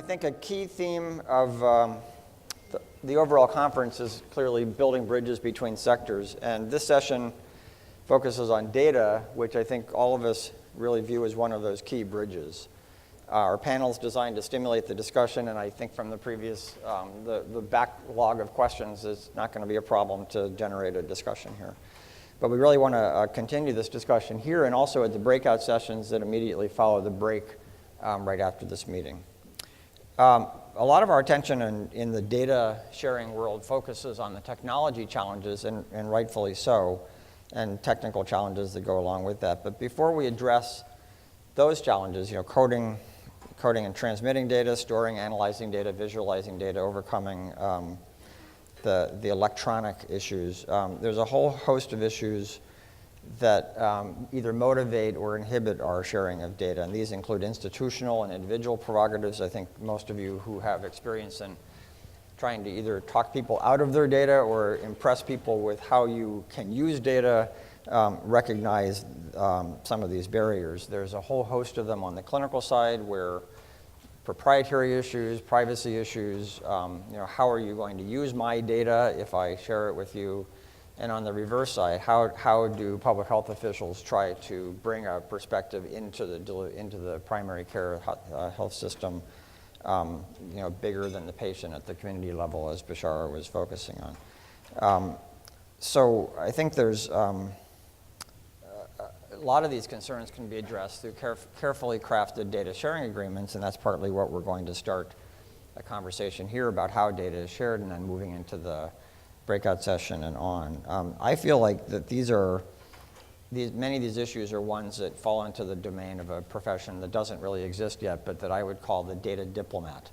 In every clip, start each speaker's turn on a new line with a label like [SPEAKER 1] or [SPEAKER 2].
[SPEAKER 1] think a key theme of the overall conference is clearly building bridges between sectors. And this session focuses on data, which I think all of us really view as one of those key bridges. Our panel is designed to stimulate the discussion, and I think from the previous, the backlog of questions is not going to be a problem to generate a discussion here. But we really want to continue this discussion here and also at the breakout sessions that immediately follow the break right after this meeting. A lot of our attention in the data sharing world focuses on the technology challenges, and rightfully so, and technical challenges that go along with that. But before we address those challenges, coding and transmitting data, storing, analyzing data, visualizing data, overcoming the electronic issues, there's a whole host of issues that either motivate or inhibit our sharing of data. And these include institutional and individual prerogatives. I think most of you who have experience in trying to either talk people out of their data or impress people with how you can use data recognize some of these barriers. There's a whole host of them on the clinical side where proprietary issues, privacy issues, how are you going to use my data if I share it with you? And on the reverse side, how do public health officials try to bring a perspective into the primary care health system, bigger than the patient at the community level, as Bashara was focusing on. So I think there's a lot of these concerns can be addressed through carefully crafted data sharing agreements, and that's partly what we're going to start a conversation here about how data is shared and then moving into the breakout session and on. I feel like that many of these issues are ones that fall into the domain of a profession that doesn't really exist yet, but that I would call the data diplomat.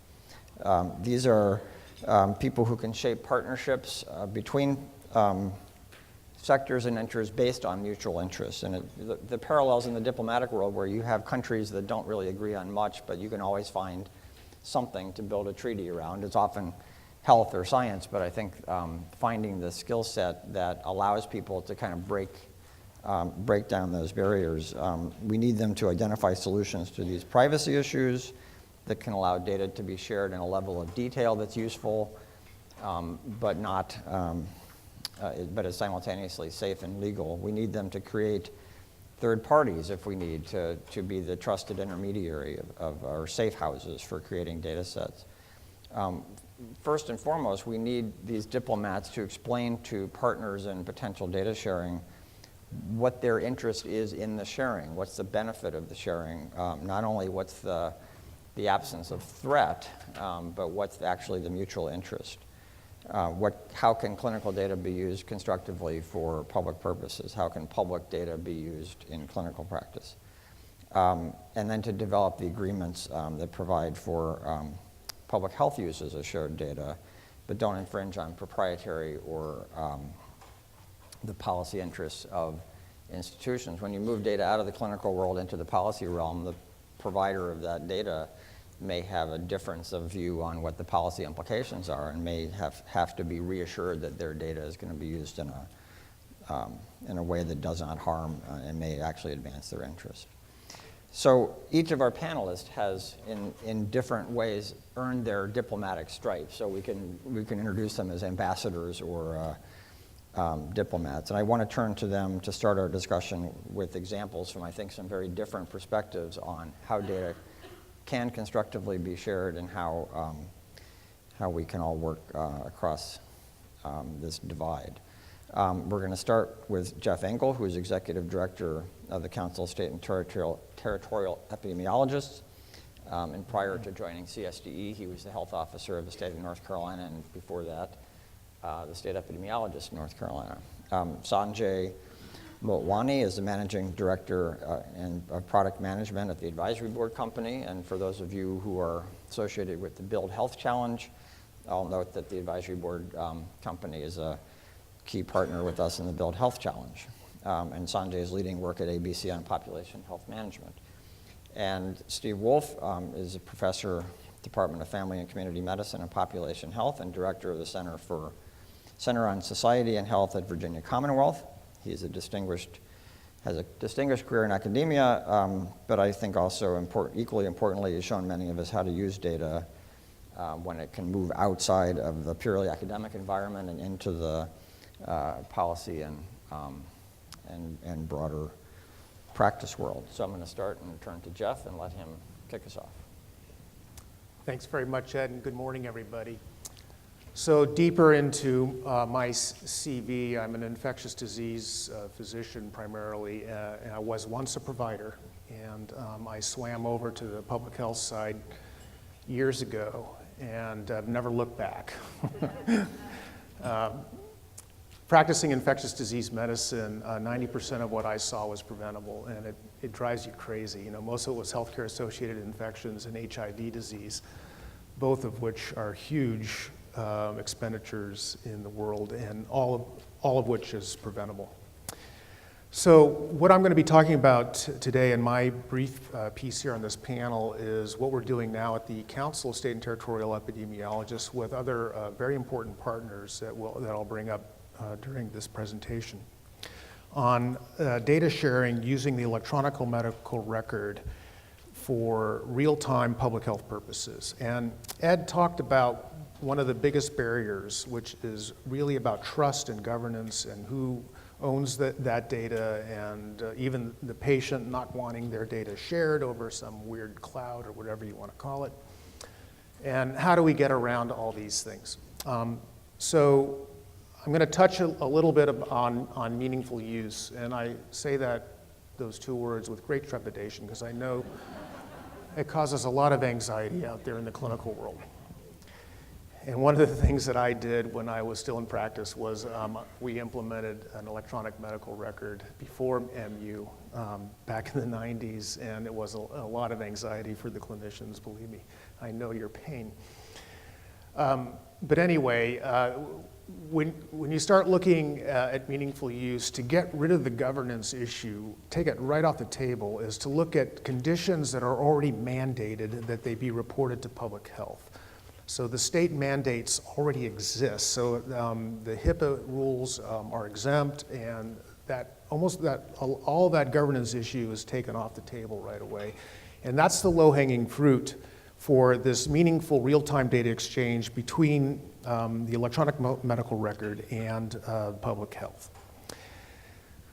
[SPEAKER 1] These are people who can shape partnerships between sectors and interests based on mutual interests. And the parallels in the diplomatic world where you have countries that don't really agree on much, but you can always find something to build a treaty around. It's often health or science, but I think finding the skill set that allows people to kind of break down those barriers. We need them to identify solutions to these privacy issues that can allow data to be shared in a level of detail that's useful, but is simultaneously safe and legal. We need them to create third parties if we need to be the trusted intermediary of our safe houses for creating data sets. First and foremost, we need these diplomats to explain to partners in potential data sharing what their interest is in the sharing, what's the benefit of the sharing, not only what's the absence of threat, but what's actually the mutual interest. How can clinical data be used constructively for public purposes? How can public data be used in clinical practice? And then to develop the agreements that provide for public health uses of shared data, but don't infringe on proprietary or the policy interests of institutions. When you move data out of the clinical world into the policy realm, the provider of that data may have a difference of view on what the policy implications are and may have to be reassured that their data is going to be used in a way that does not harm and may actually advance their interest. So each of our panelists has, in different ways, earned their diplomatic stripes. So we can introduce them as ambassadors or diplomats. And I want to turn to them to start our discussion with examples from, I think, some very different perspectives on how data can constructively be shared and how we can all work across this divide. We're going to start with Jeff Engel, who is Executive Director of the Council of State and Territorial Epidemiologists. And prior to joining CSDE, he was the health officer of the state of North Carolina, and before that, the state epidemiologist in North Carolina. Sanjay Motwani is the Managing Director of Product Management at the Advisory Board Company. And for those of you who are associated with the Build Health Challenge, I'll note that the Advisory Board Company is a key partner with us in the Build Health Challenge. And Sanjay is leading work at ABC on population health management. And Steve Woolf is a professor, Department of Family and Community Medicine and Population Health, and director of the Center on Society and Health at Virginia Commonwealth. He's has a distinguished career in academia, but I think also equally importantly, has shown many of us how to use data when it can move outside of the purely academic environment and into the policy and broader practice world. So I'm going to start and turn to Jeff and let him kick us off.
[SPEAKER 2] Thanks very much, Ed, and good morning, everybody. So deeper into my CV, I'm an infectious disease physician primarily, and I was once a provider, and I swam over to the public health side years ago, and I've never looked back. Practicing infectious disease medicine, 90% of what I saw was preventable, and it drives you crazy. You know, most of it was healthcare-associated infections and HIV disease, both of which are huge expenditures in the world, and all of which is preventable. So what I'm going to be talking about today in my brief piece here on this panel is what we're doing now at the Council of State and Territorial Epidemiologists with other very important partners that I'll bring up during this presentation on data sharing using the electronic medical record for real-time public health purposes. And Ed talked about one of the biggest barriers, which is really about trust and governance and who owns that data, and even the patient not wanting their data shared over some weird cloud or whatever you want to call it. And how do we get around all these things? So I'm going to touch a little bit on meaningful use, and I say those two words with great trepidation because I know it causes a lot of anxiety out there in the clinical world. And one of the things that I did when I was still in practice was we implemented an electronic medical record before MU back in the 90s, and it was a lot of anxiety for the clinicians, believe me. I know your pain. But anyway, when you start looking at meaningful use, to get rid of the governance issue, take it right off the table, is to look at conditions that are already mandated that they be reported to public health. So the state mandates already exist. So the HIPAA rules are exempt, and all of that governance issue is taken off the table right away. And that's the low-hanging fruit for this meaningful real-time data exchange between the electronic medical record and public health.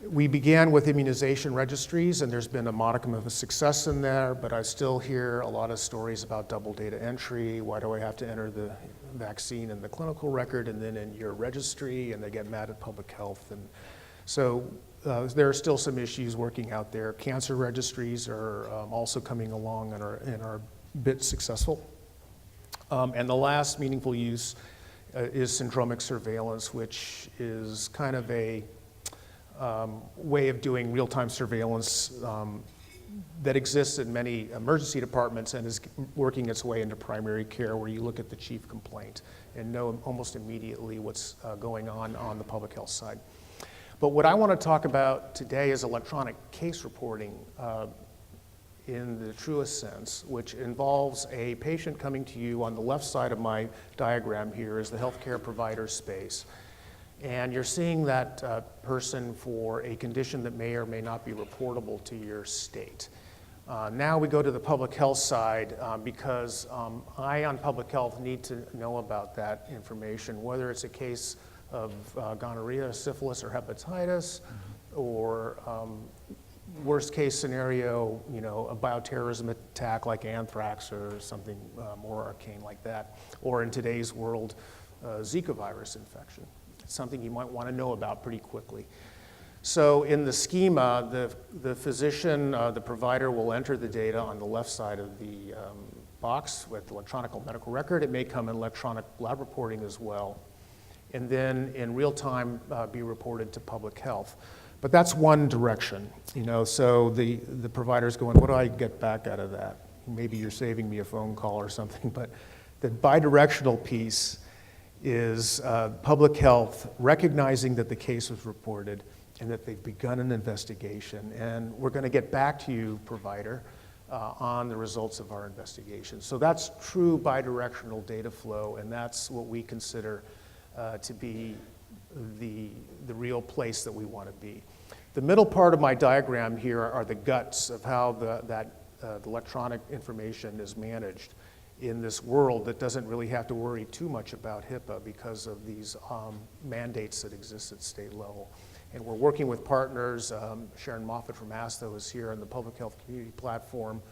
[SPEAKER 2] We began with immunization registries, and there's been a modicum of a success in there, but I still hear a lot of stories about double data entry. Why do I have to enter the vaccine in the clinical record and then in your registry? And they get mad at public health. And so there are still some issues working out there. Cancer registries are also coming along and are a bit successful. And the last meaningful use is syndromic surveillance, which is kind of a way of doing real-time surveillance that exists in many emergency departments and is working its way into primary care, where you look at the chief complaint and know almost immediately what's going on the public health side. But what I want to talk about today is electronic case reporting in the truest sense, which involves a patient coming to you. On the left side of my diagram here is the healthcare provider space. And you're seeing that person for a condition that may or may not be reportable to your state. Now we go to the public health side because I, on public health, need to know about that information, whether it's a case of gonorrhea, syphilis, or hepatitis, or worst case scenario, a bioterrorism attack like anthrax or something more arcane like that, or in today's world, Zika virus infection. Something you might want to know about pretty quickly. So in the schema, the physician, the provider will enter the data on the left side of the box with electronic medical record. It may come in electronic lab reporting as well. And then in real time be reported to public health. But that's one direction, so the provider's going, what do I get back out of that? Maybe you're saving me a phone call or something, but the bidirectional piece is public health recognizing that the case was reported and that they've begun an investigation. And we're going to get back to you, provider, on the results of our investigation. So that's true bidirectional data flow, and that's what we consider to be the real place that we want to be. The middle part of my diagram here are the guts of how the electronic information is managed. in this world that doesn't really have to worry too much about HIPAA because of these mandates that exist at state level. And we're working with partners. Sharon Moffat from ASTO is here on the Public Health Community Platform,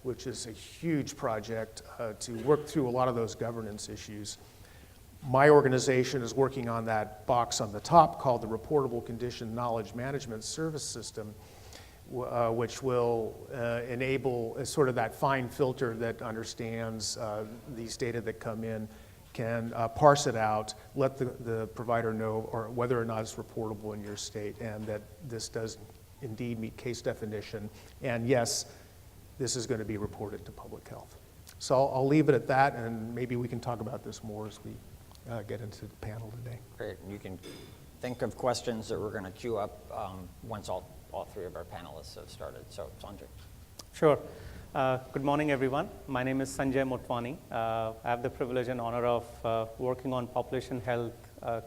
[SPEAKER 2] which is a huge project to work through a lot of those governance issues. My organization is working on that box on the top called the Reportable Condition Knowledge Management Service System, which will enable sort of that fine filter that understands these data that come in, can parse it out, let the provider know or whether or not it's reportable in your state, and that this does indeed meet case definition. And yes, this is going to be reported to public health. So I'll leave it at that, and maybe we can talk about this more as we get into the panel today.
[SPEAKER 1] Great. And you can think of questions that we're going to queue up once all three of our panelists have started. So, Sanjay.
[SPEAKER 3] Sure. Good morning, everyone. My name is Sanjay Motwani. I have the privilege and honor of working on population health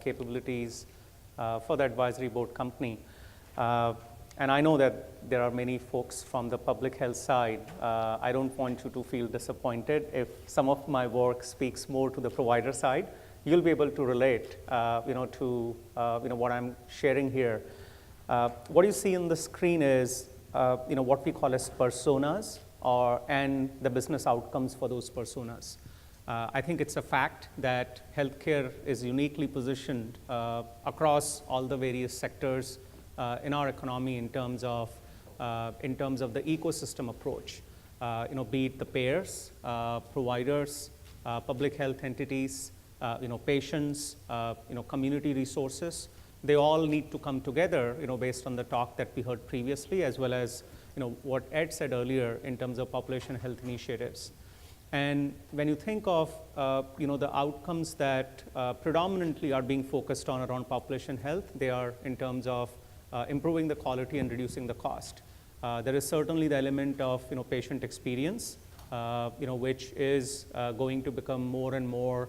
[SPEAKER 3] capabilities for the advisory board company. And I know that there are many folks from the public health side. I don't want you to feel disappointed if some of my work speaks more to the provider side. You'll be able to relate, to what I'm sharing here. What you see on the screen is, what we call as personas, and the business outcomes for those personas. I think it's a fact that healthcare is uniquely positioned across all the various sectors in our economy in terms of the ecosystem approach. Be it the payers, providers, public health entities, patients, community resources. They all need to come together, based on the talk that we heard previously, as well as, what Ed said earlier in terms of population health initiatives. And when you think of, the outcomes that predominantly are being focused on around population health, they are in terms of improving the quality and reducing the cost. There is certainly the element of, patient experience, which is going to become more and more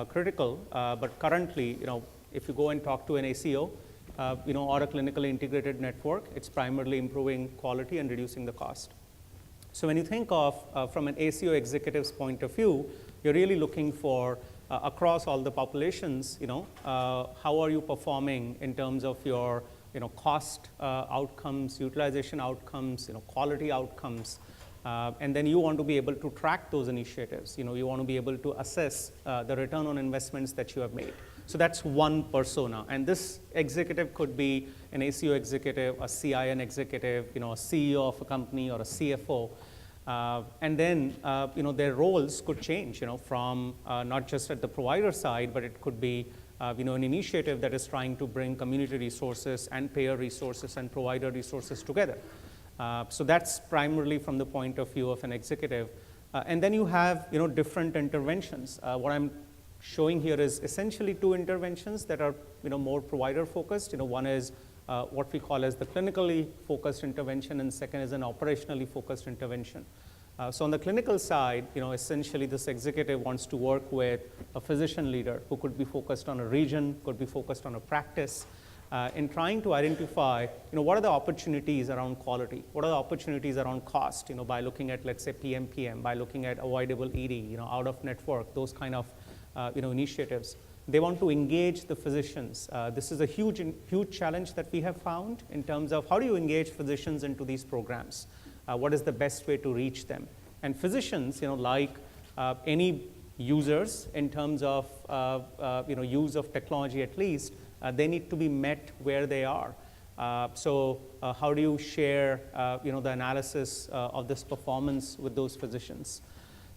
[SPEAKER 3] critical. But currently, if you go and talk to an ACO, or a clinically integrated network, it's primarily improving quality and reducing the cost. So when you think of, from an ACO executive's point of view, you're really looking for, across all the populations, how are you performing in terms of your, cost outcomes, utilization outcomes, quality outcomes. And then you want to be able to track those initiatives. You want to be able to assess the return on investments that you have made. So that's one persona. And this executive could be an ACO executive, a CIN executive, a CEO of a company, or a CFO. And then, their roles could change, from not just at the provider side, but it could be, an initiative that is trying to bring community resources and payer resources and provider resources together. So that's primarily from the point of view of an executive. And then you have, different interventions. What I'm showing here is essentially two interventions that are, more provider focused. One is what we call as the clinically focused intervention, and second is an operationally focused intervention. So on the clinical side, essentially this executive wants to work with a physician leader who could be focused on a region, could be focused on a practice, in trying to identify, what are the opportunities around quality? What are the opportunities around cost? By looking at, let's say, PMPM, by looking at avoidable ED, out of network, those kind of, initiatives. They want to engage the physicians. This is a huge challenge that we have found in terms of how do you engage physicians into these programs? What is the best way to reach them? And physicians, like any users in terms of, use of technology at least, they need to be met where they are. So how do you share, the analysis of this performance with those physicians?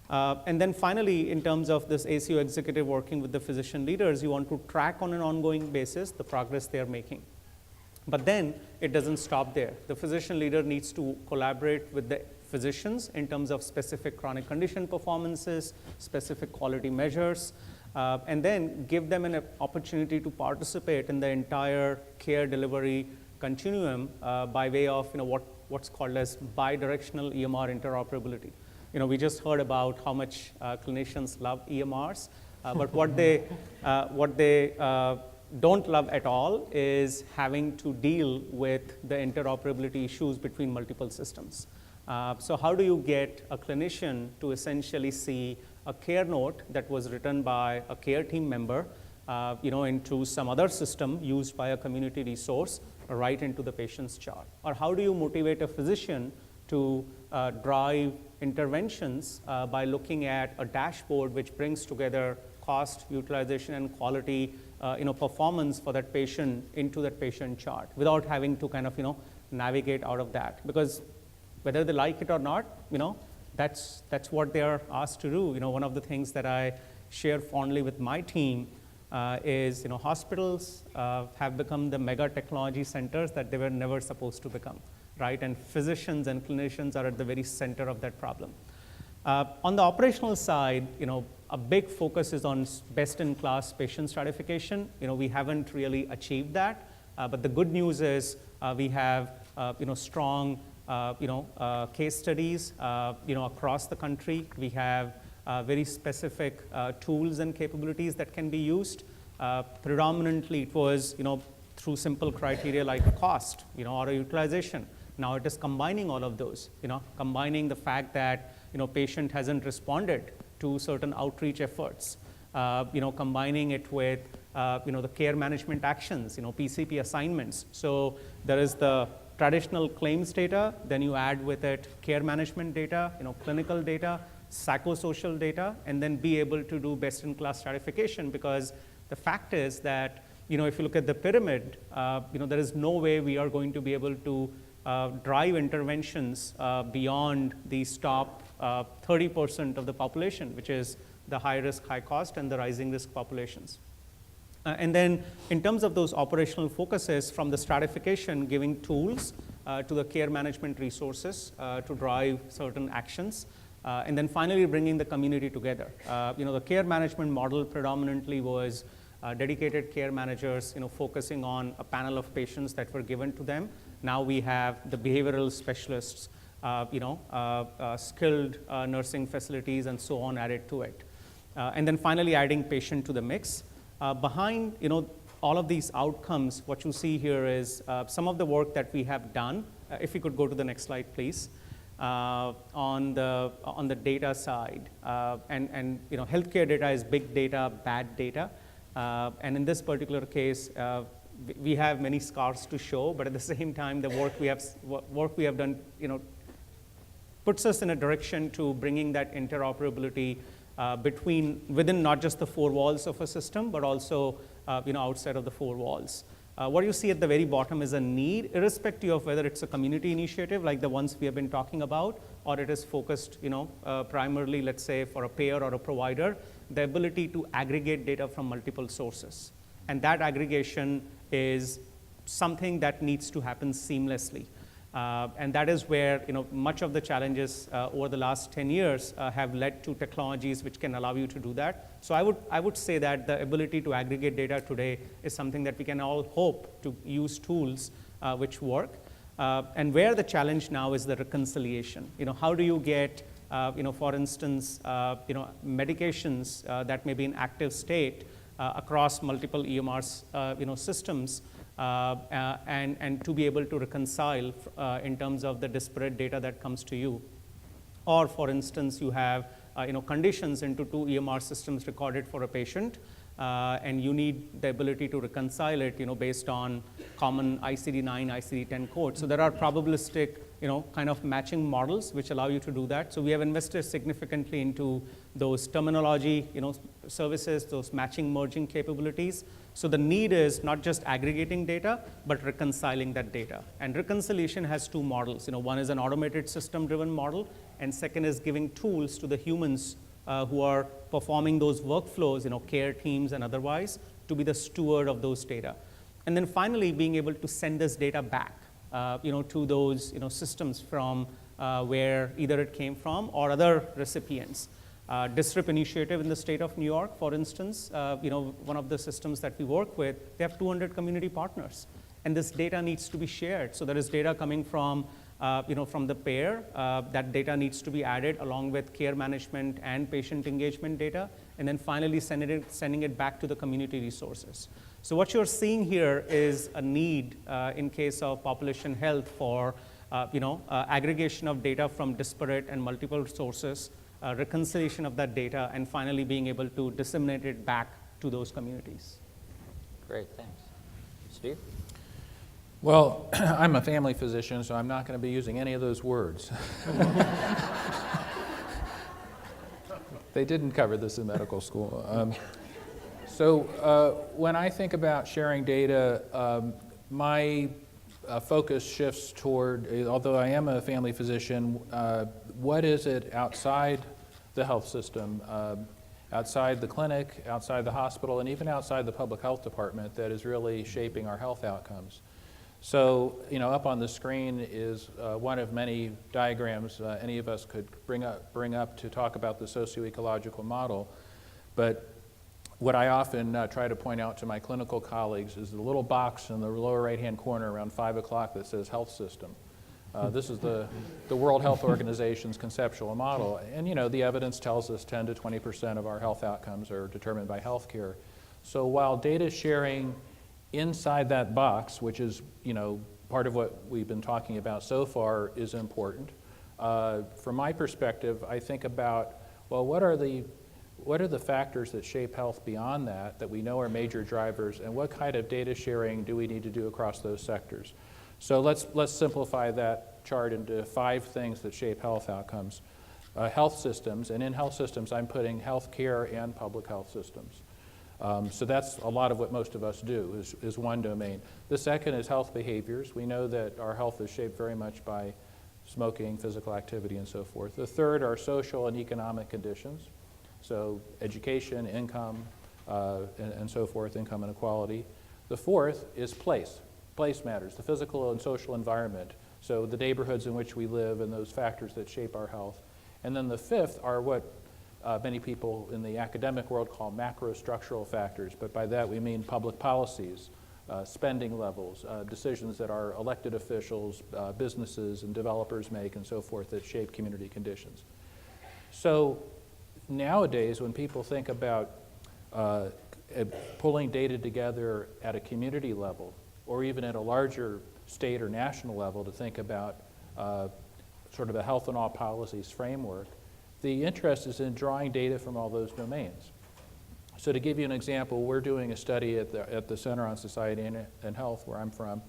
[SPEAKER 3] And then finally, in terms of this ACO executive working with the physician leaders, you want to track on an ongoing basis the progress they're making. But then it doesn't stop there. The physician leader needs to collaborate with the physicians in terms of specific chronic condition performances, specific quality measures, and then give them an opportunity to participate in the entire care delivery continuum by way of what's called as bidirectional EMR interoperability. We just heard about how much clinicians love EMRs, but what they don't love at all is having to deal with the interoperability issues between multiple systems. So how do you get a clinician to essentially see a care note that was written by a care team member, into some other system used by a community resource right into the patient's chart? Or how do you motivate a physician to drive interventions by looking at a dashboard which brings together cost, utilization, and quality, performance for that patient into that patient chart without having to kind of, navigate out of that? Because whether they like it or not, that's what they are asked to do. One of the things that I share fondly with my team is, hospitals have become the mega technology centers that they were never supposed to become, right? And physicians and clinicians are at the very center of that problem. On the operational side, a big focus is on best-in-class patient stratification. We haven't really achieved that, but the good news is we have, strong, case studies, across the country. We have very specific tools and capabilities that can be used. Predominantly, it was, through simple criteria like cost, or utilization. Now it is combining all of those, combining the fact that, patient hasn't responded to certain outreach efforts, combining it with, the care management actions, PCP assignments. So there is the traditional claims data, then you add with it care management data, clinical data, psychosocial data, and then be able to do best-in-class stratification, because the fact is that, if you look at the pyramid, there is no way we are going to be able to drive interventions beyond these top 30% of the population, which is the high risk, high cost, and the rising risk populations. And then in terms of those operational focuses, from the stratification, giving tools to the care management resources to drive certain actions, and then finally bringing the community together. The care management model predominantly was dedicated care managers, focusing on a panel of patients that were given to them. Now we have the behavioral specialists, skilled nursing facilities and so on added to it. And then finally adding patient to the mix. Behind, all of these outcomes, what you see here is some of the work that we have done. If you could go to the next slide, please. On the data side, and healthcare data is big data, bad data, and in this particular case, we have many scars to show, but at the same time, the work we have done, puts us in a direction to bringing that interoperability within not just the four walls of a system, but also outside of the four walls. What you see at the very bottom is a need, irrespective of whether it's a community initiative like the ones we have been talking about, or it is focused, primarily, let's say, for a payer or a provider, the ability to aggregate data from multiple sources. And that aggregation is something that needs to happen seamlessly. And that is where much of the challenges over the last 10 years have led to technologies which can allow you to do that. So I would say that the ability to aggregate data today is something that we can all hope to use tools which work. And where the challenge now is the reconciliation. How do you get, for instance, medications that may be in active state across multiple EMRs, systems, and to be able to reconcile in terms of the disparate data that comes to you. Or for instance, you have conditions into two EMR systems recorded for a patient, and you need the ability to reconcile it based on common ICD-9, ICD-10 codes. So there are probabilistic kind of matching models which allow you to do that. So we have invested significantly into those terminology services, those matching merging capabilities. So the need is not just aggregating data, but reconciling that data. And reconciliation has two models. One is an automated system-driven model, and second is giving tools to the humans who are performing those workflows, care teams and otherwise, to be the steward of those data. And then finally, being able to send this data back, to those systems from where either it came from or other recipients. DISRIP initiative in the state of New York, for instance, one of the systems that we work with, they have 200 community partners, and this data needs to be shared. So there is data coming from, from the payer. That data needs to be added along with care management and patient engagement data, and then finally sending it back to the community resources. So what you're seeing here is a need in case of population health for, aggregation of data from disparate and multiple sources, reconciliation of that data, and finally being able to disseminate it back to those communities.
[SPEAKER 1] Great, thanks. Steve?
[SPEAKER 4] Well, I'm a family physician, so I'm not going to be using any of those words. They didn't cover this in medical school. When I think about sharing data, my focus shifts toward, although I am a family physician, what is it outside the health system, outside the clinic, outside the hospital, and even outside the public health department that is really shaping our health outcomes? So, up on the screen is one of many diagrams any of us could bring up to talk about the socio-ecological model. But what I often try to point out to my clinical colleagues is the little box in the lower right-hand corner around 5 o'clock that says health system. This is the World Health Organization's conceptual model. And, the evidence tells us 10 to 20% of our health outcomes are determined by healthcare. So while data sharing inside that box, which is, part of what we've been talking about so far, is important. From my perspective, I think about, well, what are the factors that shape health beyond that we know are major drivers, and what kind of data sharing do we need to do across those sectors? So let's simplify that chart into 5 things that shape health outcomes. Health systems, and in health systems, I'm putting healthcare and public health systems. So that's a lot of what most of us do, is one domain. The second is health behaviors. We know that our health is shaped very much by smoking, physical activity, and so forth. The third are social and economic conditions. So education, income, and so forth, income inequality. The fourth is place. Place matters, the physical and social environment. So the neighborhoods in which we live and those factors that shape our health. And then the fifth are what many people in the academic world call macro-structural factors, but by that we mean public policies, spending levels, decisions that our elected officials, businesses, and developers make, and so forth, that shape community conditions. So nowadays, when people think about pulling data together at a community level, or even at a larger state or national level to think about sort of a health and all policies framework, the interest is in drawing data from all those domains. So to give you an example, we're doing a study at the Center on Society and Health, where I'm from,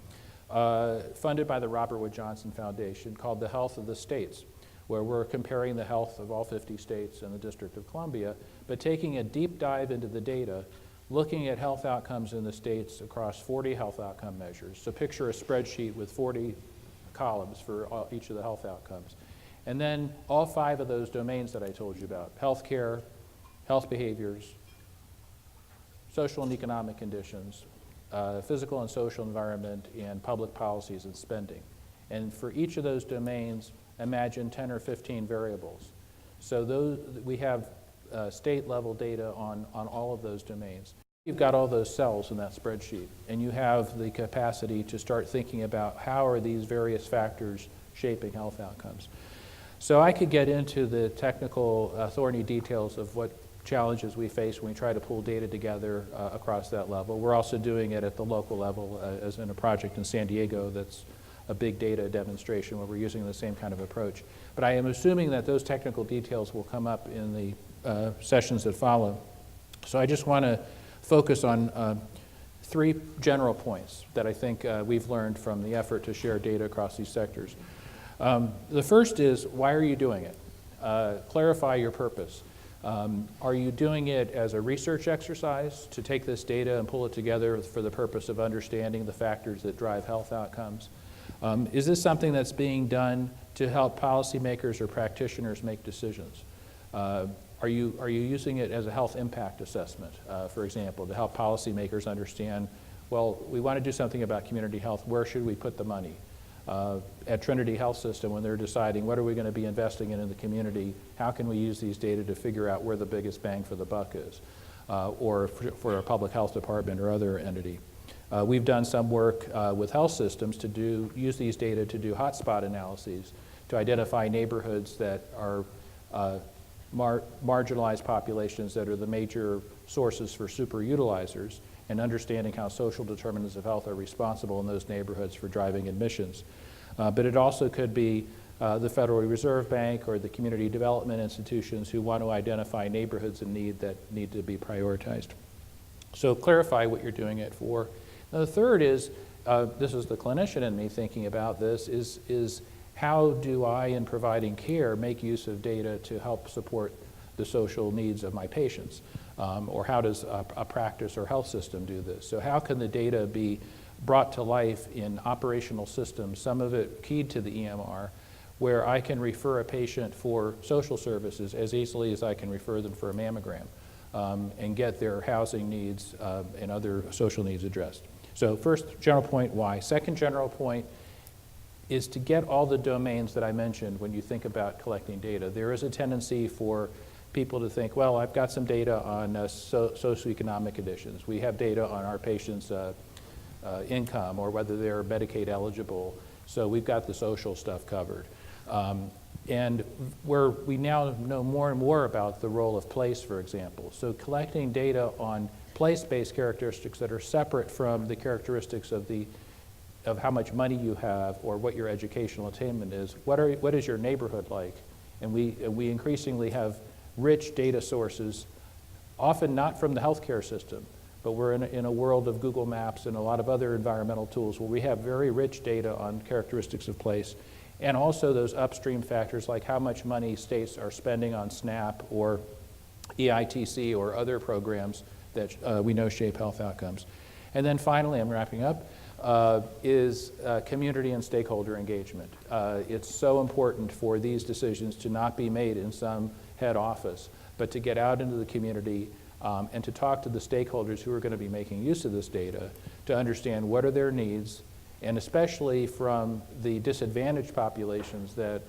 [SPEAKER 4] funded by the Robert Wood Johnson Foundation, called The Health of the States, where we're comparing the health of all 50 states and the District of Columbia, but taking a deep dive into the data, looking at health outcomes in the states across 40 health outcome measures. So picture a spreadsheet with 40 columns for each of the health outcomes. And then all 5 of those domains that I told you about: healthcare, health behaviors, social and economic conditions, physical and social environment, and public policies and spending. And for each of those domains, imagine 10 or 15 variables. So we have state-level data on all of those domains. You've got all those cells in that spreadsheet, and you have the capacity to start thinking about how are these various factors shaping health outcomes. So I could get into the technical thorny details of what challenges we face when we try to pull data together across that level. We're also doing it at the local level, as in a project in San Diego that's a big data demonstration where we're using the same kind of approach. But I am assuming that those technical details will come up in the sessions that follow. So I just want to focus on 3 general points that I think we've learned from the effort to share data across these sectors. The first is, why are you doing it? Clarify your purpose. Are you doing it as a research exercise to take this data and pull it together for the purpose of understanding the factors that drive health outcomes? Is this something that's being done to help policymakers or practitioners make decisions? Are you using it as a health impact assessment, for example, to help policymakers understand, well, we want to do something about community health, where should we put the money? At Trinity Health System, when they're deciding what are we going to be investing in the community, how can we use these data to figure out where the biggest bang for the buck is, or for a public health department or other entity. We've done some work with health systems to use these data to do hotspot analyses, to identify neighborhoods that are marginalized populations that are the major sources for super utilizers, and understanding how social determinants of health are responsible in those neighborhoods for driving admissions. But it also could be the Federal Reserve Bank or the community development institutions who want to identify neighborhoods in need that need to be prioritized. So clarify what you're doing it for. Now, the third is, this is the clinician in me thinking about this, is how do I, in providing care, make use of data to help support the social needs of my patients? Or how does a practice or health system do this? So how can the data be brought to life in operational systems, some of it keyed to the EMR, where I can refer a patient for social services as easily as I can refer them for a mammogram, and get their housing needs and other social needs addressed. So first general point, why? Second general point is to get all the domains that I mentioned when you think about collecting data. There is a tendency for people to think, well, I've got some data on socioeconomic conditions. We have data on our patients' income or whether they're Medicaid eligible, so we've got the social stuff covered. And we now know more and more about the role of place, for example. So collecting data on place-based characteristics that are separate from the characteristics of how much money you have or what your educational attainment is. What is your neighborhood like? And we increasingly have rich data sources, often not from the healthcare system, but we're in a world of Google Maps and a lot of other environmental tools where we have very rich data on characteristics of place, and also those upstream factors like how much money states are spending on SNAP or EITC or other programs that we know shape health outcomes. And then finally, I'm wrapping up, is community and stakeholder engagement. It's so important for these decisions to not be made in some head office, but to get out into the community and to talk to the stakeholders who are going to be making use of this data to understand what are their needs, and especially from the disadvantaged populations that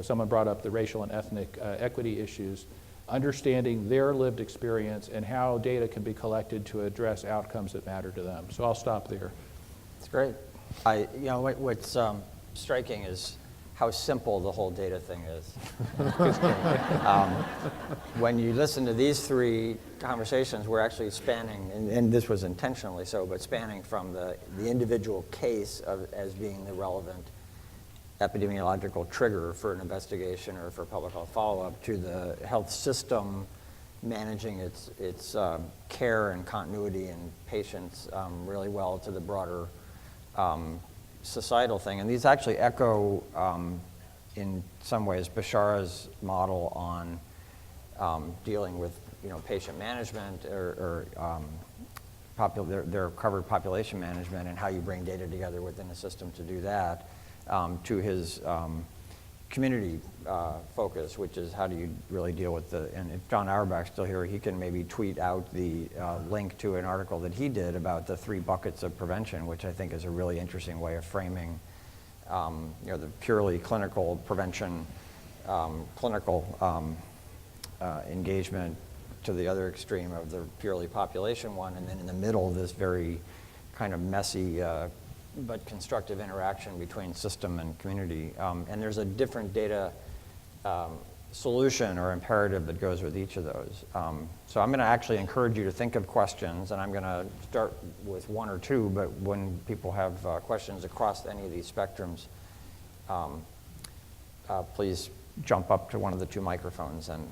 [SPEAKER 4] someone brought up, the racial and ethnic equity issues, understanding their lived experience and how data can be collected to address outcomes that matter to them. So I'll stop there.
[SPEAKER 1] It's great. What's striking is how simple the whole data thing is. When you listen to these three conversations, we're actually spanning, and this was intentionally so, but spanning from the individual case as being the relevant epidemiological trigger for an investigation or for public health follow-up to the health system managing its care and continuity and patients really well to the broader societal thing. And these actually echo, in some ways, Bashara's model on dealing with patient management or their covered population management and how you bring data together within a system to do that, to his community focus, which is how do you really deal with and if John Auerbach's still here, he can maybe tweet out the link to an article that he did about the 3 buckets of prevention, which I think is a really interesting way of framing the purely clinical prevention, clinical engagement to the other extreme of the purely population one, and then in the middle, this very kind of messy but constructive interaction between system and community. And there's a different data solution or imperative that goes with each of those. So I'm going to actually encourage you to think of questions, and I'm going to start with 1 or 2, but when people have questions across any of these spectrums, please jump up to one of the 2 microphones and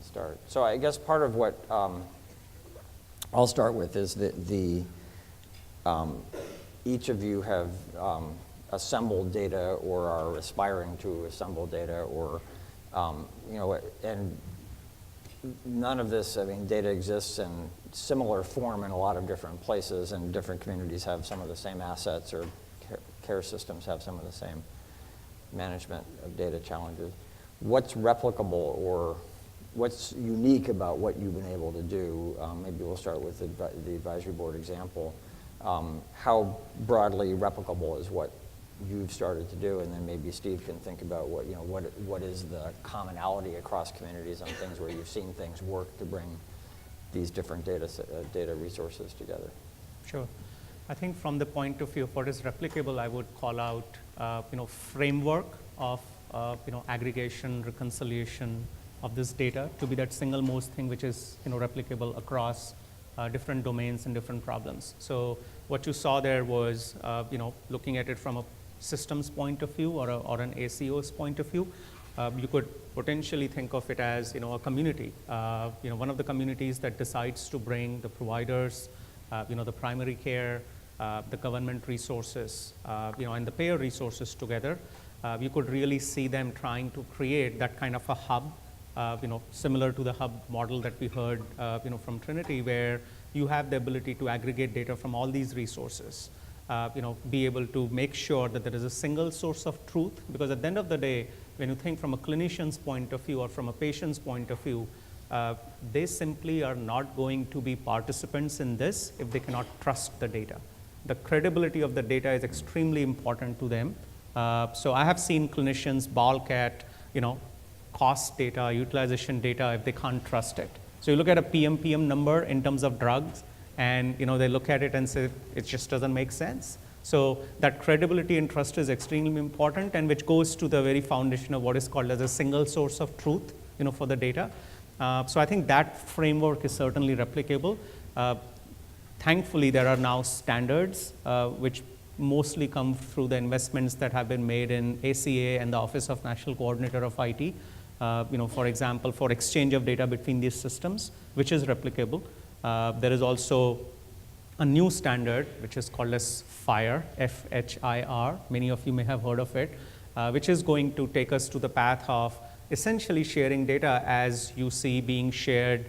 [SPEAKER 1] start. So I guess part of what I'll start with is each of you have assembled data or are aspiring to assemble data, or and none of this, data exists in similar form in a lot of different places, and different communities have some of the same assets, or care systems have some of the same management of data challenges. What's replicable or what's unique about what you've been able to do? Maybe we'll start with the advisory board example. How broadly replicable is what you've started to do, and then maybe Steve can think about what is the commonality across communities on things where you've seen things work to bring these different data resources together.
[SPEAKER 3] Sure. I think from the point of view of what is replicable, I would call out framework of aggregation, reconciliation of this data to be that single most thing which is replicable across different domains and different problems. So what you saw there was looking at it from a systems point of view or an ACO's point of view, you could potentially think of it as, a community. One of the communities that decides to bring the providers, the primary care, the government resources, and the payer resources together. You could really see them trying to create that kind of a hub, similar to the hub model that we heard, from Trinity, where you have the ability to aggregate data from all these resources, be able to make sure that there is a single source of truth, because at the end of the day, when you think from a clinician's point of view or from a patient's point of view, they simply are not going to be participants in this if they cannot trust the data. The credibility of the data is extremely important to them. So I have seen clinicians balk at, cost data, utilization data if they can't trust it. So you look at a PMPM number in terms of drugs, and they look at it and say it just doesn't make sense. So that credibility and trust is extremely important, and which goes to the very foundation of what is called as a single source of truth, for the data. So I think that framework is certainly replicable. Thankfully, there are now standards which mostly come through the investments that have been made in ACA and the Office of National Coordinator of IT. For example, for exchange of data between these systems, which is replicable. There is also a new standard, which is called as FHIR, F-H-I-R. Many of you may have heard of it, which is going to take us to the path of essentially sharing data as you see being shared,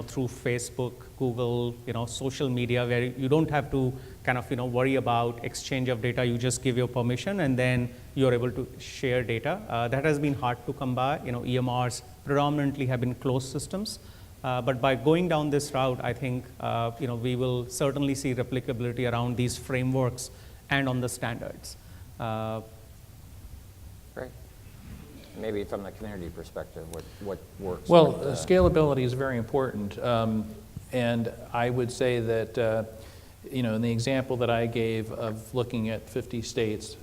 [SPEAKER 3] through Facebook, Google, social media, where you don't have to kind of, worry about exchange of data. You just give your permission, and then you're able to share data. That has been hard to come by. EMRs predominantly have been closed systems. But by going down this route, I think we will certainly see replicability around these frameworks and on the standards.
[SPEAKER 1] Great. Maybe from the community perspective, what works?
[SPEAKER 4] Well, scalability is very important. And I would say that, in the example that I gave of looking at 50 states,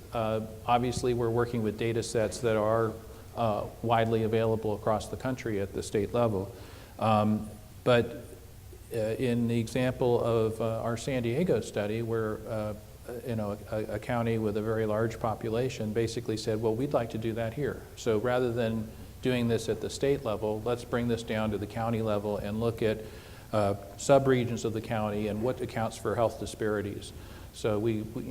[SPEAKER 4] obviously we're working with data sets that are widely available across the country at the state level. But in the example of our San Diego study, where a county with a very large population basically said, well, we'd like to do that here. So rather than doing this at the state level, let's bring this down to the county level and look at subregions of the county and what accounts for health disparities. So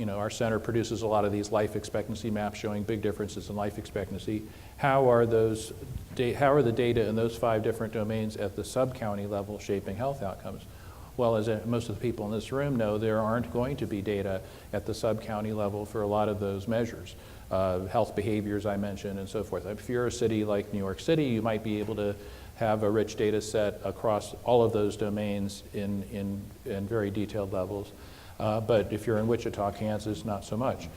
[SPEAKER 4] our center produces a lot of these life expectancy maps showing big differences in life expectancy. How are the data in those 5 different domains at the sub-county level shaping health outcomes? Well, as most of the people in this room know, there aren't going to be data at the sub-county level for a lot of those measures. Health behaviors I mentioned and so forth. If you're a city like New York City, you might be able to have a rich data set across all of those domains in very detailed levels. But if you're in Wichita, Kansas, not so much.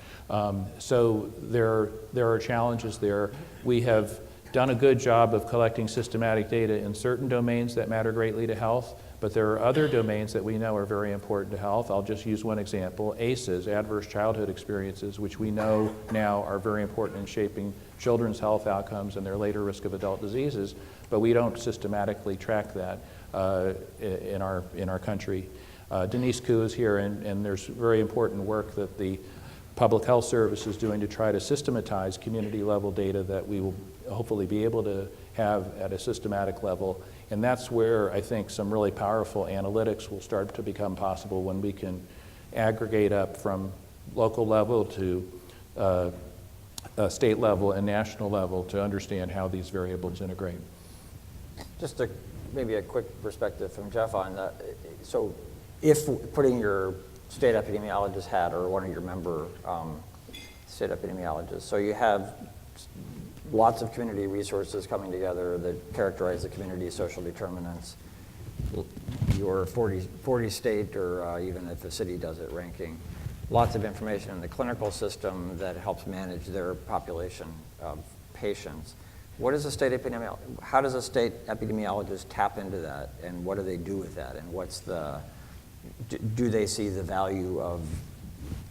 [SPEAKER 4] So there are challenges there. We have done a good job of collecting systematic data in certain domains that matter greatly to health, but there are other domains that we know are very important to health. I'll just use one example, ACEs, adverse childhood experiences, which we know now are very important in shaping children's health outcomes and their later risk of adult diseases, but we don't systematically track that in our country. Denise Koo is here, and there's very important work that the Public Health Service is doing to try to systematize community-level data that we will hopefully be able to have at a systematic level. And that's where I think some really powerful analytics will start to become possible, when we can aggregate up from local level to state level and national level to understand how these variables integrate.
[SPEAKER 1] Just maybe a quick perspective from Jeff on that. So if putting your state epidemiologist hat, or one of your member state epidemiologists, so you have lots of community resources coming together that characterize the community's social determinants, your 40 state, or even if a city does it, ranking, lots of information in the clinical system that helps manage their population of patients. What is a state epidemiologist? How does a state epidemiologist tap into that, and what do they do with that, and what's the, do they see the value of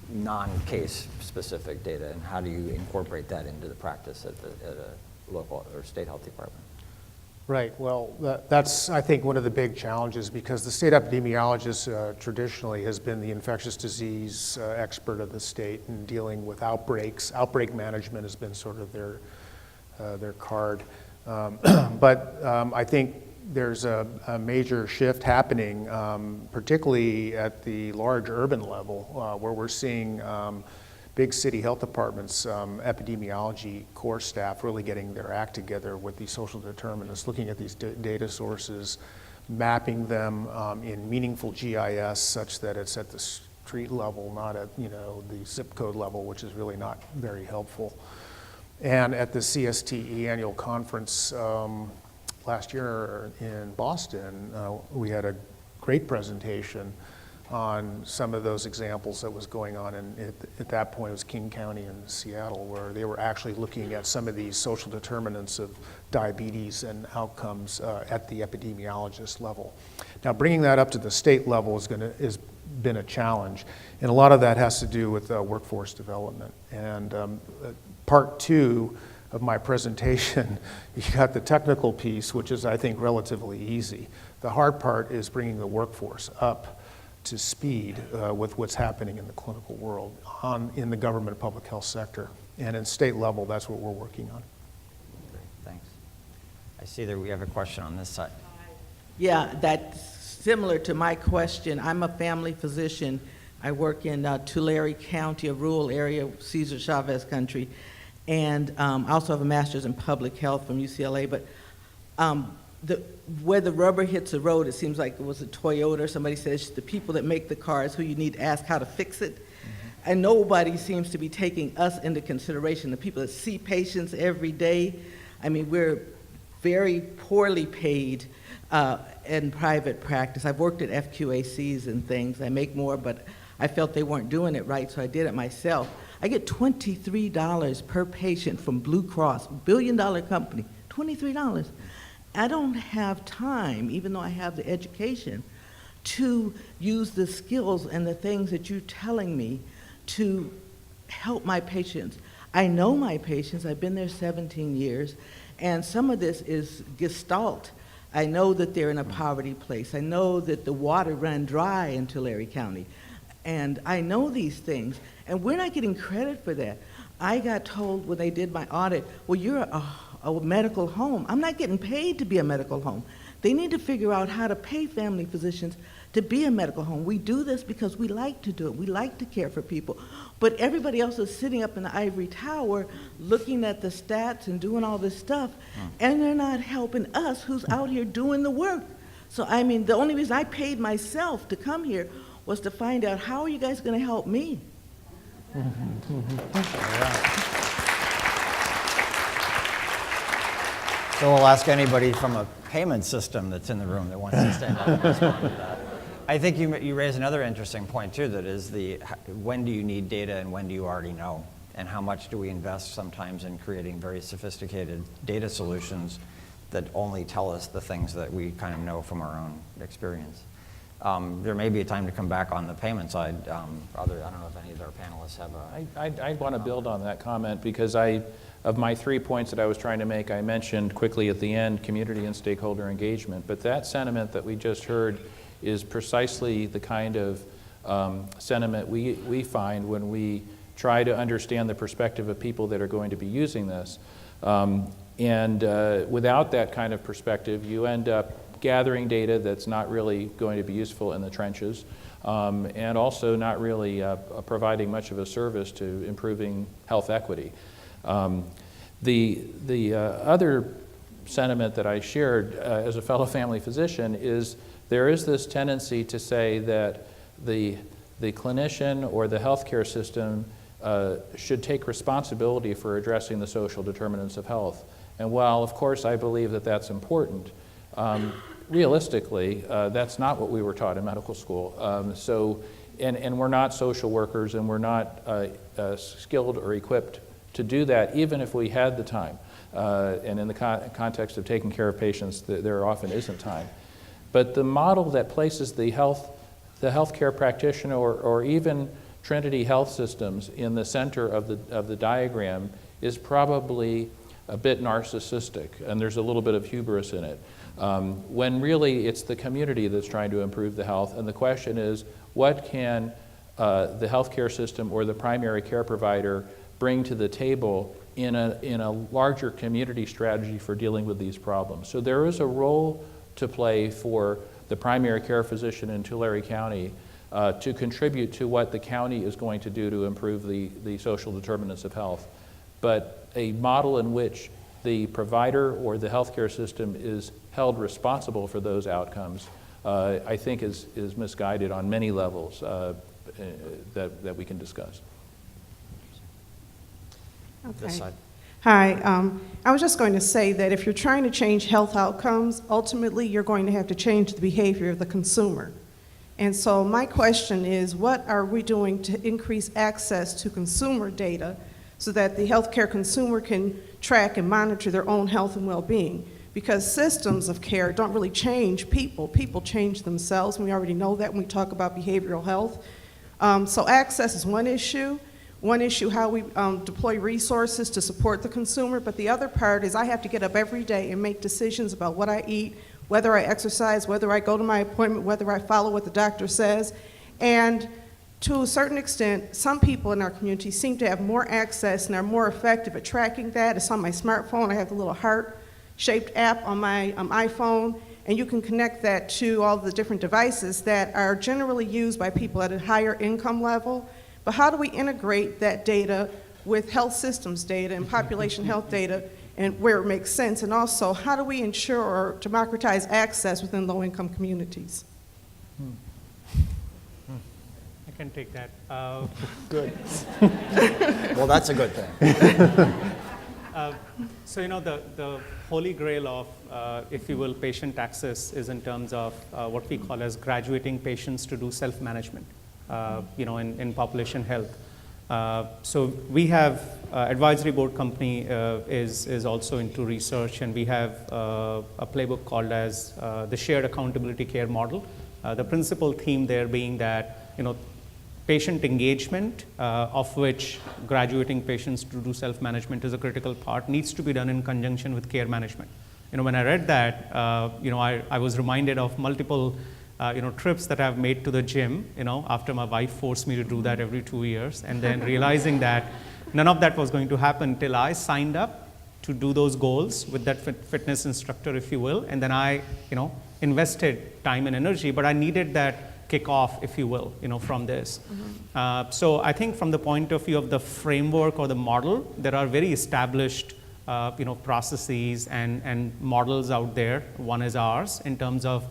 [SPEAKER 1] non-case specific data, and how do you incorporate that into the practice at a local or state health department?
[SPEAKER 2] Right, well, that's, I think, one of the big challenges, because the state epidemiologist traditionally has been the infectious disease expert of the state in dealing with outbreaks. Outbreak management has been sort of their card. But I think there's a major shift happening, particularly at the large urban level, where we're seeing big city health departments, epidemiology core staff really getting their act together with these social determinants, looking at these data sources, mapping them in meaningful GIS such that it's at the street level, not at the zip code level, which is really not very helpful. And at the CSTE annual conference last year in Boston, we had a great presentation on some of those examples that was going on, and at that point it was King County and Seattle, where they were actually looking at some of these social determinants of diabetes and outcomes at the epidemiologist level. Now, bringing that up to the state level has been a challenge, and a lot of that has to do with workforce development. And part two of my presentation, you got the technical piece, which is, I think, relatively easy. The hard part is bringing the workforce up to speed with what's happening in the clinical world, in the government public health sector. And in state level, that's what we're working on.
[SPEAKER 1] Great, thanks. I see that we have a question on this side.
[SPEAKER 5] Yeah, that's similar to my question. I'm a family physician. I work in Tulare County, a rural area, Cesar Chavez country, and I also have a master's in public health from UCLA. But where the rubber hits the road, it seems like it was a Toyota or somebody says the people that make the cars who you need to ask how to fix it. Mm-hmm. And nobody seems to be taking us into consideration, the people that see patients every day. I mean, we're very poorly paid in private practice. I've worked at FQACs and things. I make more, but I felt they weren't doing it right, so I did it myself. I get $23 per patient from Blue Cross, billion-dollar company, $23. I don't have time, even though I have the education, to use the skills and the things that you're telling me to help my patients. I know my patients. I've been there 17 years, and some of this is gestalt. I know that they're in a poverty place. I know that the water ran dry in Tulare County, and I know these things, and we're not getting credit for that. I got told when they did my audit, well, you're a medical home. I'm not getting paid to be a medical home. They need to figure out how to pay family physicians to be a medical home. We do this because we like to do it. We like to care for people. But everybody else is sitting up in the ivory tower looking at the stats and doing all this stuff, and they're not helping us who's out here doing the work. So, I mean, the only reason I paid myself to come here was to find out, how are you guys going to help me?
[SPEAKER 1] So we'll ask anybody from a payment system that's in the room that wants to stand up and respond to that. I think you raise another interesting point too, that is when do you need data and when do you already know? And how much do we invest sometimes in creating very sophisticated data solutions that only tell us the things that we kind of know from our own experience? There may be a time to come back on the payment side. I don't know if any of our panelists have a...
[SPEAKER 4] I want to build on that comment, because of my 3 points that I was trying to make, I mentioned quickly at the end community and stakeholder engagement. But that sentiment that we just heard is precisely the kind of sentiment we find when we try to understand the perspective of people that are going to be using this. Without that kind of perspective, you end up gathering data that's not really going to be useful in the trenches, and also not really providing much of a service to improving health equity. The other sentiment that I shared as a fellow family physician is there is this tendency to say that the clinician or the healthcare system should take responsibility for addressing the social determinants of health. And while, of course, I believe that that's important, realistically, that's not what we were taught in medical school. And we're not social workers, and we're not skilled or equipped to do that, even if we had the time. And in the context of taking care of patients, there often isn't time. But the model that places the healthcare practitioner or even Trinity Health Systems in the center of the diagram is probably a bit narcissistic, and there's a little bit of hubris in it, when really it's the community that's trying to improve the health. And the question is, what can the healthcare system or the primary care provider bring to the table in a larger community strategy for dealing with these problems? So there is a role to play for the primary care physician in Tulare County to contribute to what the county is going to do to improve the social determinants of health. But a model in which the provider or the healthcare system is held responsible for those outcomes, I think is misguided on many levels that we can discuss.
[SPEAKER 1] This
[SPEAKER 6] Okay.
[SPEAKER 1] side.
[SPEAKER 6] Hi, I was just going to say that if you're trying to change health outcomes, ultimately you're going to have to change the behavior of the consumer. And so my question is, what are we doing to increase access to consumer data so that the healthcare consumer can track and monitor their own health and well-being? Because systems of care don't really change people. People change themselves, and we already know that when we talk about behavioral health. So access is one issue. One issue, how we deploy resources to support the consumer, but the other part is I have to get up every day and make decisions about what I eat, whether I exercise, whether I go to my appointment, whether I follow what the doctor says. And to a certain extent, some people in our community seem to have more access and are more effective at tracking that. It's on my smartphone. I have the little heart-shaped app on my iPhone, and you can connect that to all the different devices that are generally used by people at a higher income level. But how do we integrate that data with health systems data and population health data and where it makes sense? And also, how do we ensure or democratize access within low-income communities?
[SPEAKER 3] I can take that.
[SPEAKER 1] Good. Well, that's a good thing.
[SPEAKER 3] So, you know, the holy grail of, if you will, patient access is in terms of what we call as graduating patients to do self-management, you know, in population health. So we have advisory board company is also into research, and we have a playbook called as the shared accountability care model. The principal theme there being that, you know, patient engagement, of which graduating patients to do self-management is a critical part, needs to be done in conjunction with care management. You know, when I read that, you know, I was reminded of multiple you know, trips that I've made to the gym, you know, after my wife forced me to do that every 2 years, and then realizing that none of that was going to happen till I signed up to do those goals with that fitness instructor, if you will, and then I, you know, invested time and energy, but I needed that kickoff, if you will, you know, from this. So I think from the point of view of the framework or the model, there are very established you know, processes and models out there. One is ours in terms of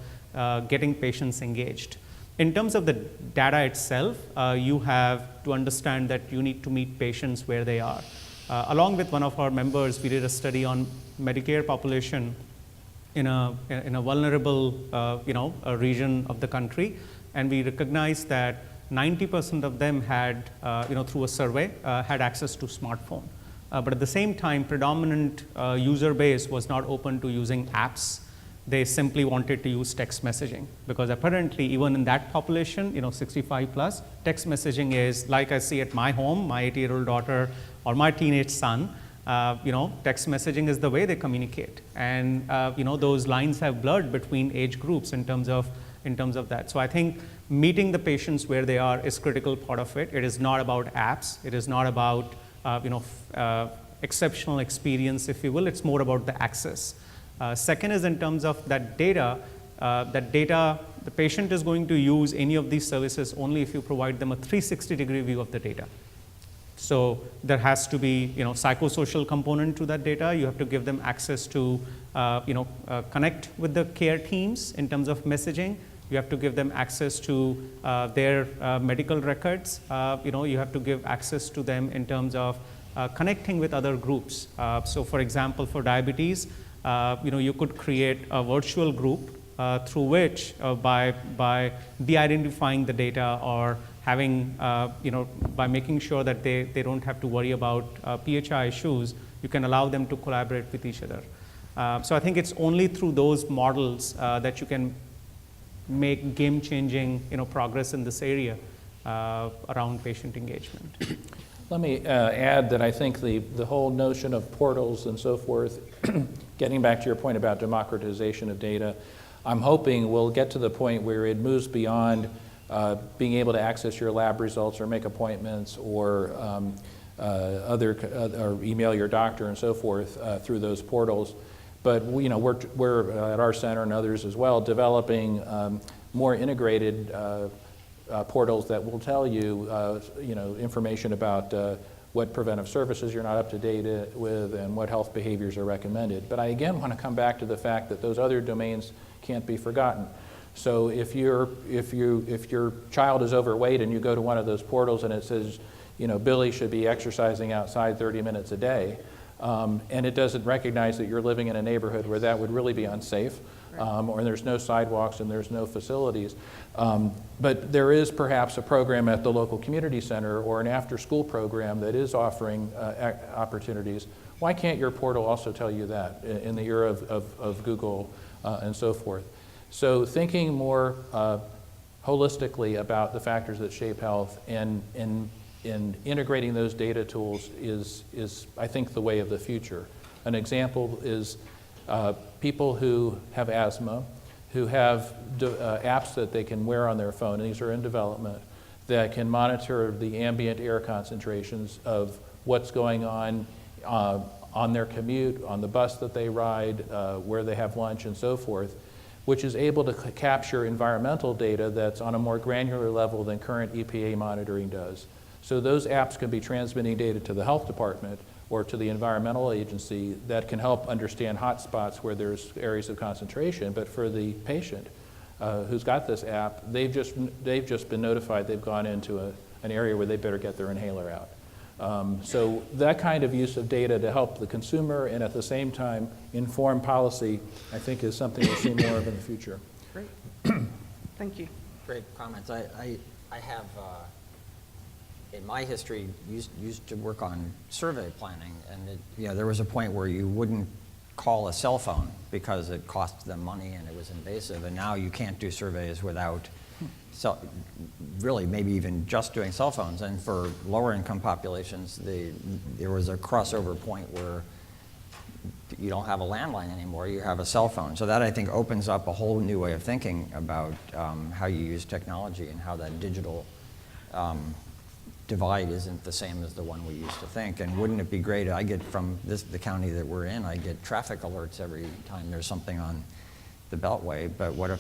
[SPEAKER 3] getting patients engaged. In terms of the data itself, you have to understand that you need to meet patients where they are. Along with one of our members, we did a study on Medicare population in a vulnerable you know, a region of the country, and we recognized that 90% of them had, you know, through a survey, had access to smartphone. But at the same time, predominant user base was not open to using apps. They simply wanted to use text messaging, because apparently even in that population, you know, 65 plus, text messaging is like I see at my home, my 8-year-old daughter or my teenage son, you know, text messaging is the way they communicate. And, you know, those lines have blurred between age groups in terms of that. So I think meeting the patients where they are is critical part of it. It is not about apps. It is not about, you know, exceptional experience, if you will. It's more about the access. Second is in terms of that data, the patient is going to use any of these services only if you provide them a 360-degree view of the data. So there has to be, you know, psychosocial component to that data. You have to give them access to, you know, connect with the care teams in terms of messaging. You have to give them access to their medical records. You know, you have to give access to them in terms of connecting with other groups. So for example, for diabetes, you know, you could create a virtual group through which, by de-identifying the data or having, you know, by making sure that they don't have to worry about PHI issues, you can allow them to collaborate with each other. So I think it's only through those models that you can make game-changing, you know, progress in this area around patient engagement.
[SPEAKER 4] Let me add that I think the whole notion of portals and so forth, getting back to your point about democratization of data, I'm hoping we'll get to the point where it moves beyond being able to access your lab results or make appointments or or email your doctor and so forth through those portals. But we're at our center and others as well developing more integrated portals that will tell you information about what preventive services you're not up to date with and what health behaviors are recommended. But I again want to come back to the fact that those other domains can't be forgotten. So if your child is overweight and you go to one of those portals and it says, Billy should be exercising outside 30 minutes a day, and it doesn't recognize that you're living in a neighborhood where that would really be unsafe, or there's no sidewalks and there's no facilities. But there is perhaps a program at the local community center or an after-school program that is offering opportunities. Why can't your portal also tell you that in the era of Google and so forth? So thinking more holistically about the factors that shape health and integrating those data tools is, I think, the way of the future. An example is people who have asthma, who have apps that they can wear on their phone, and these are in development, that can monitor the ambient air concentrations of what's going on their commute, on the bus that they ride, where they have lunch, and so forth, which is able to capture environmental data that's on a more granular level than current EPA monitoring does. So those apps can be transmitting data to the health department or to the environmental agency that can help understand hotspots where there's areas of concentration. But for the patient who's got this app, they've just been notified they've gone into an area where they better get their inhaler out. So that kind of use of data to help the consumer and at the same time inform policy, I think, is something we'll see more of in the future.
[SPEAKER 6] Great. Thank you.
[SPEAKER 1] Great comments. I have, in my history, used to work on survey planning, and there was a point where you wouldn't call a cell phone because it cost them money and it was invasive, and now you can't do surveys without really maybe even just doing cell phones. And for lower income populations, there was a crossover point where you don't have a landline anymore, you have a cell phone. So that, I think, opens up a whole new way of thinking about how you use technology and how that digital divide isn't the same as the one we used to think. And wouldn't it be great, I get from the county that we're in, I get traffic alerts every time there's something on the Beltway, but what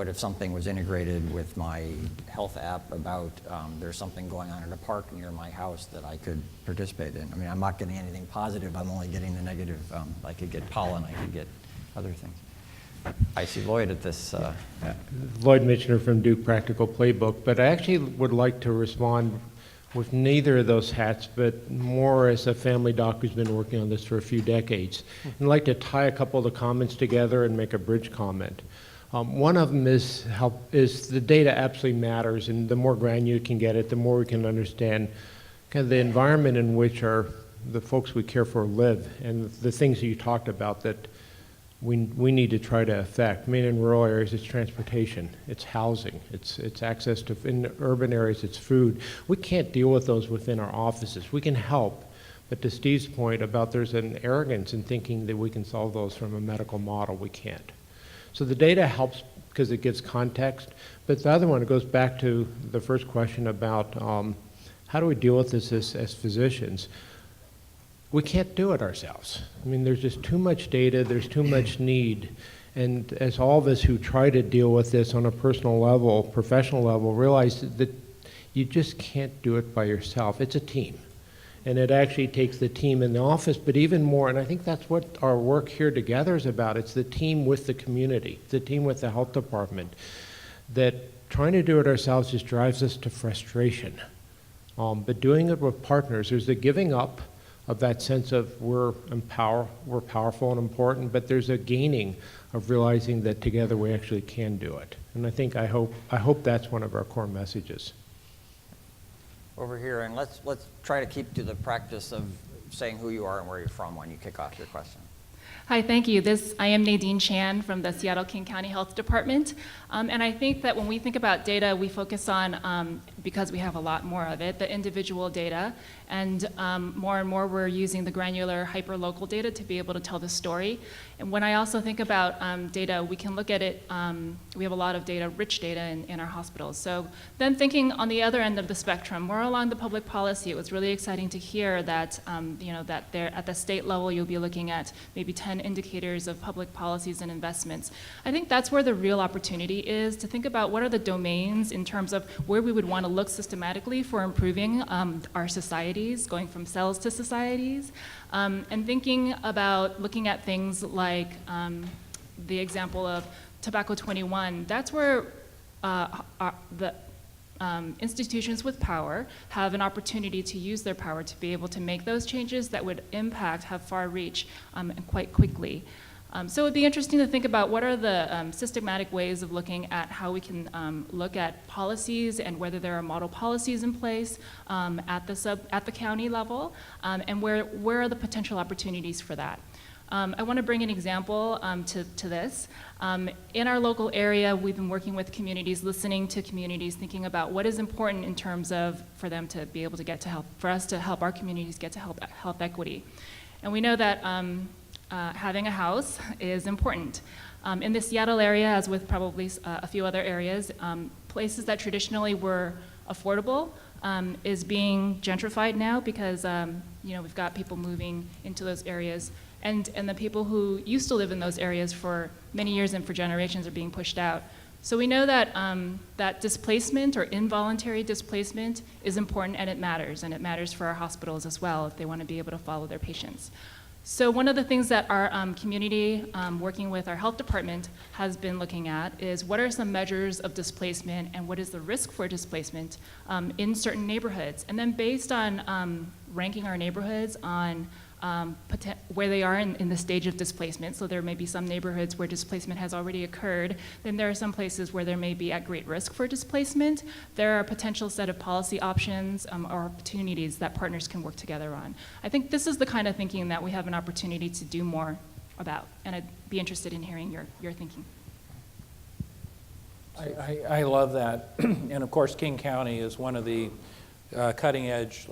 [SPEAKER 1] if something was integrated with my health app about there's something going on at a park near my house that I could participate in? I mean, I'm not getting anything positive, I'm only getting the negative. I could get pollen, I could get other things. I see Lloyd at this.
[SPEAKER 7] Lloyd Mitchner from Duke Practical Playbook, but I actually would like to respond with neither of those hats, but more as a family doc who's been working on this for a few decades. And I'd like to tie a couple of the comments together and make a bridge comment. One of them is the data absolutely matters, and the more granular you can get it, the more we can understand kind of the environment in which the folks we care for live, and the things that you talked about that we need to try to affect. I mean, in rural areas, it's transportation, it's housing, it's access to, in urban areas, it's food. We can't deal with those within our offices. We can help, but to Steve's point about there's an arrogance in thinking that we can solve those from a medical model, we can't. So the data helps because it gives context, but the other one, it goes back to the first question about how do we deal with this as physicians? We can't do it ourselves. I mean, there's just too much data, there's too much need, and as all of us who try to deal with this on a personal level, professional level, realize that you just can't do it by yourself. It's a team. And it actually takes the team in the office, but even more, and I think that's what our work here together is about. It's the team with the community, the team with the health department, that trying to do it ourselves just drives us to frustration. But doing it with partners, there's the giving up of that sense of we're powerful and important, but there's a gaining of realizing that together we actually can do it. And I hope that's one of our core messages.
[SPEAKER 1] Over here, and let's try to keep to the practice of saying who you are and where you're from when you kick off your question.
[SPEAKER 8] Hi, thank you. I am Nadine Chan from the Seattle-King County Health Department. And I think that when we think about data, we focus on, because we have a lot more of it, the individual data. And more we're using the granular hyper-local data to be able to tell the story. And when I also think about data, we can look at it, we have a lot of data, rich data in our hospitals. So then thinking on the other end of the spectrum, more along the public policy, it was really exciting to hear that, that there, at the state level, you'll be looking at maybe 10 indicators of public policies and investments. I think that's where the real opportunity is, to think about what are the domains in terms of where we would want to look systematically for improving our societies, going from cells to societies, and thinking about looking at things like the example of Tobacco 21. That's where the institutions with power have an opportunity to use their power to be able to make those changes that would impact, have far reach, and quite quickly. So it would be interesting to think about what are the systematic ways of looking at how we can look at policies and whether there are model policies in place at the county level, and where are the potential opportunities for that. I want to bring an example to this. In our local area, we've been working with communities, listening to communities, thinking about what is important in terms of for them to be able to get to health, for us to help our communities get to health equity. And we know that having a house is important. In the Seattle area, as with probably a few other areas, places that traditionally were affordable is being gentrified now because we've got people moving into those areas. And the people who used to live in those areas for many years and for generations are being pushed out. So we know that that displacement or involuntary displacement is important, and it matters for our hospitals as well if they want to be able to follow their patients. So one of the things that our community, working with our health department, has been looking at is what are some measures of displacement and what is the risk for displacement in certain neighborhoods. And then based on ranking our neighborhoods on where they are in the stage of displacement, so there may be some neighborhoods where displacement has already occurred, then there are some places where there may be at great risk for displacement. There are a potential set of policy options or opportunities that partners can work together on. I think this is the kind of thinking that we have an opportunity to do more about, and I'd be interested in hearing your thinking.
[SPEAKER 4] I love that. And of course, King County is one of the cutting edge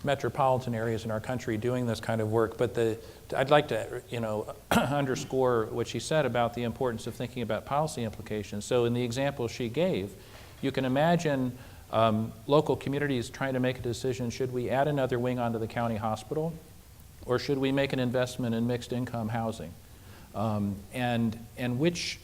[SPEAKER 4] metropolitan areas in our country doing this kind of work, but I'd like to underscore what she said about the importance of thinking about policy implications. So in the example she gave, you can imagine local communities trying to make a decision, should we add another wing onto the county hospital, or should we make an investment in mixed income housing? And what's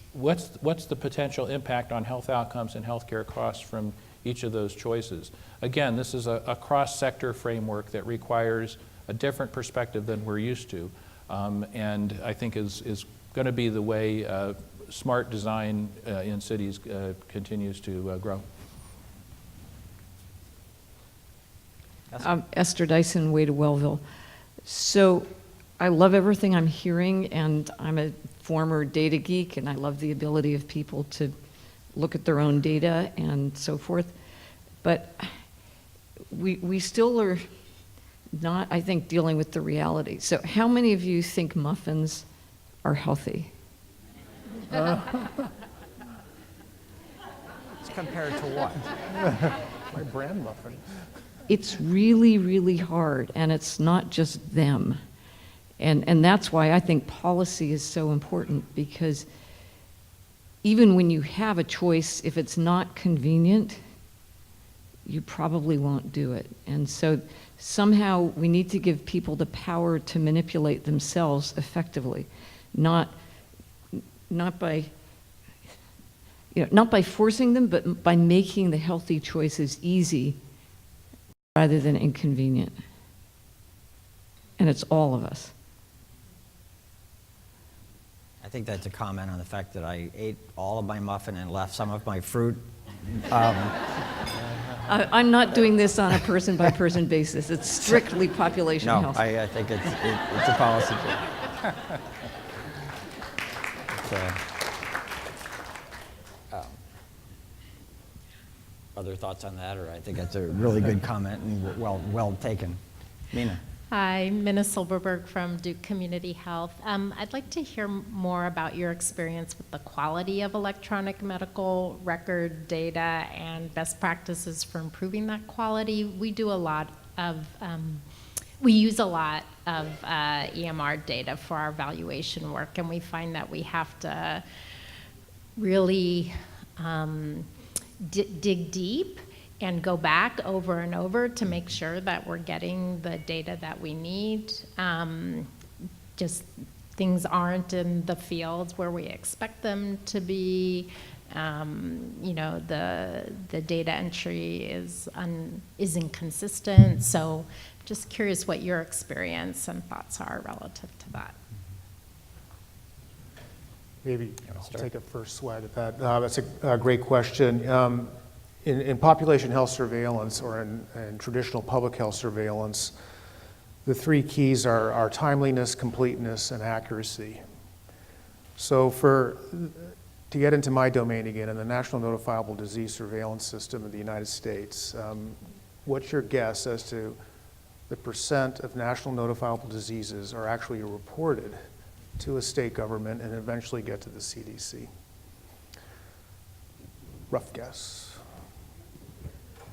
[SPEAKER 4] the potential impact on health outcomes and healthcare costs from each of those choices? Again, this is a cross-sector framework that requires a different perspective than we're used to, and I think is going to be the way smart design in cities continues to grow.
[SPEAKER 9] Esther Dyson, way to Wellville. So I love everything I'm hearing, and I'm a former data geek, and I love the ability of people to look at their own data and so forth. But we still are not, I think, dealing with the reality. So how many of you think muffins are healthy?
[SPEAKER 1] It's compared to what?
[SPEAKER 2] My brand muffin.
[SPEAKER 9] It's really, really hard, and it's not just them. And that's why I think policy is so important, because even when you have a choice, if it's not convenient, you probably won't do it. And so somehow we need to give people the power to manipulate themselves effectively, not by forcing them, but by making the healthy choices easy rather than inconvenient. And it's all of us.
[SPEAKER 1] I think that's a comment on the fact that I ate all of my muffin and left some of my fruit.
[SPEAKER 9] I'm not doing this on a person-by-person basis. It's strictly population health.
[SPEAKER 1] No, I think it's a policy. Other thoughts on that, or I think that's a really good comment and well taken. Mina.
[SPEAKER 10] Hi, Minna Silverberg from Duke Community Health. I'd like to hear more about your experience with the quality of electronic medical record data and best practices for improving that quality. We do a lot of, we use a lot of EMR data for our evaluation work, and we find that we have to really dig deep and go back over and over to make sure that we're getting the data that we need. Just things aren't in the fields where we expect them to be. You know, the data entry is inconsistent. So just curious what your experience and thoughts are relative to that.
[SPEAKER 2] Maybe I'll take a first swag at that. That's a great question. In population health surveillance or in traditional public health surveillance, the three keys are timeliness, completeness, and accuracy. So to get into my domain again, in the National Notifiable Disease Surveillance System of the United States, what's your guess as to the percent of national notifiable diseases are actually reported to a state government and eventually get to the CDC? Rough guess.